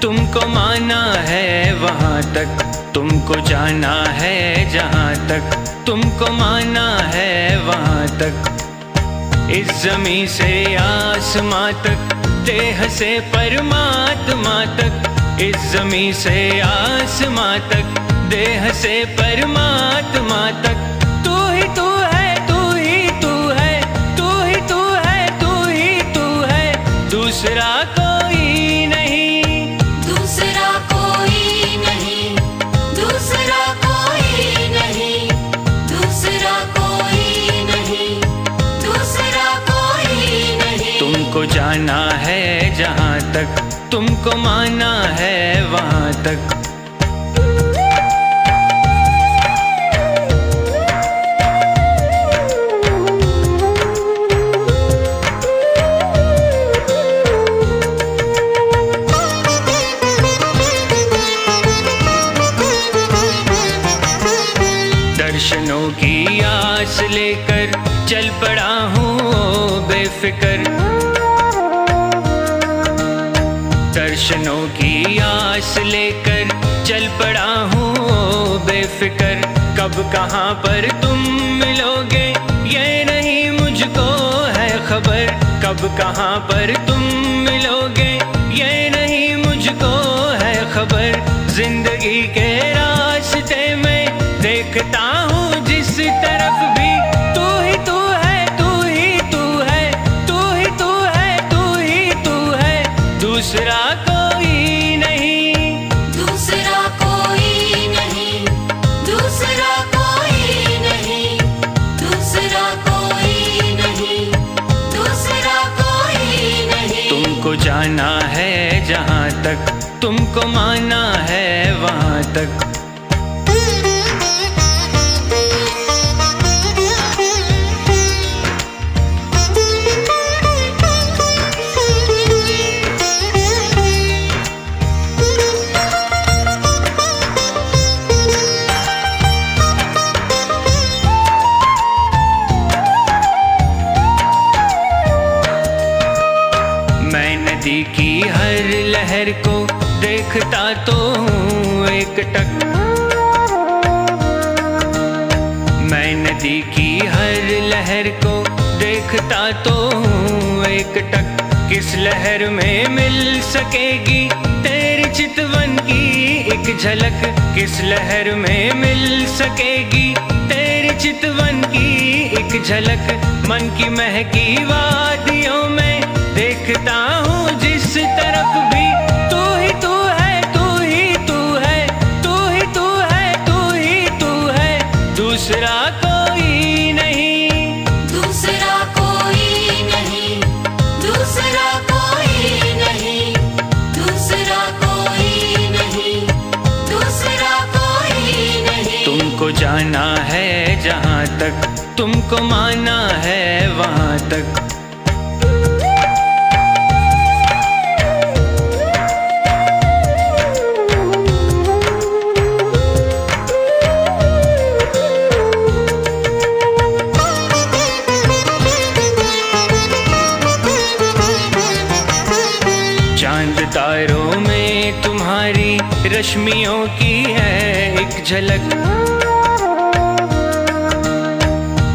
तुमको माना है वहाँ तक, तुमको जाना है जहाँ तक, तुमको माना है वहाँ तक। इस ज़मीं से आसमां तक, देह से परमात्मा तक। इस ज़मीं से आसमां तक, देह से परमात्मा तक। तू ही तू है, तू ही तू है, तू ही तू है, तू ही तू है, दूसरा कोई नहीं, दूसरा कोई नहीं, दूसरा कोई नहीं, दूसरा कोई नहीं, दूसरा कोई नहीं। तुमको जाना है जहाँ तक, तुमको माना है वहाँ तक। दर्शनों की आस लेकर चल पड़ा हूँ बेफिक्र। दर्शनों की आस लेकर चल पड़ा हूँ बेफिक्र। कब कहाँ पर तुम मिलोगे ये नहीं मुझको है खबर। कब कहाँ पर तुम मिलोगे ये नहीं मुझको है खबर। जिंदगी के रास्ते में देखता हूँ जिस तरफ भी, तू ही तू है, तू ही तू है, तू ही तू है, तू ही तू है, दूसरा कोई नहीं, दूसरा कोई नहीं, दूसरा कोई नहीं, दूसरा कोई नहीं, दूसरा कोई नहीं। तुमको जाना है जहाँ तक, तुमको माना है वहाँ तक। मैं नदी की हर लहर को देखता तो हूँ एक टक। मैं नदी की हर लहर को देखता तो हूँ एक टक। किस लहर में मिल सकेगी तेरी चितवन की एक झलक। किस लहर में मिल सकेगी तेरी चितवन की एक झलक। मन की महकी वादियों में देखता हूँ जिस तरफ भी, तू ही तू है, तू ही तू है, तू ही तू है, तू ही तू है, दूसरा कोई नहीं, दूसरा कोई नहीं, दूसरा कोई नहीं, दूसरा कोई नहीं, दूसरा कोई नहीं। तुमको जाना है जहाँ तक, तुमको माना है वहाँ तक। चांद तारों में तुम्हारी रश्मियों की है एक झलक।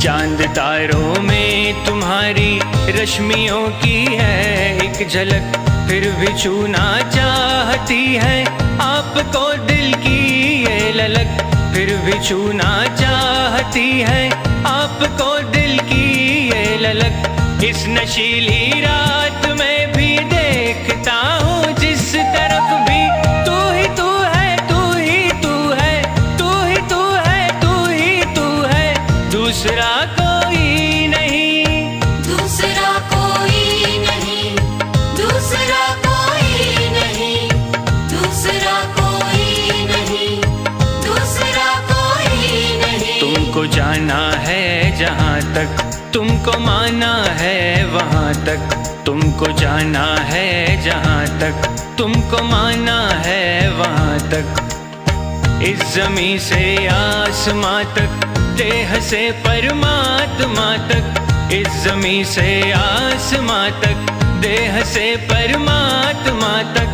चांद तारों में तुम्हारी रश्मियों की है एक झलक। फिर भी छूना चाहती है आपको दिल की ये ललक। फिर भी छूना चाहती है आपको दिल की ये ललक। इस नशीली रात में भी देखता हूँ जिस तरफ भी, तू ही तू है, तू ही तू है, तू ही तू है, तू ही तू है, दूसरा कोई नहीं, दूसरा कोई नहीं, दूसरा कोई नहीं, दूसरा कोई नहीं, दूसरा कोई नहीं। तुमको जाना है जहाँ तक, तुमको माना है वहाँ तक। तुमको जाना है जहाँ तक, तुमको माना है वहाँ तक। इस ज़मीं से आसमां तक, देह से परमात्मा तक। इस ज़मीं से आसमां तक, देह से परमात्मा तक।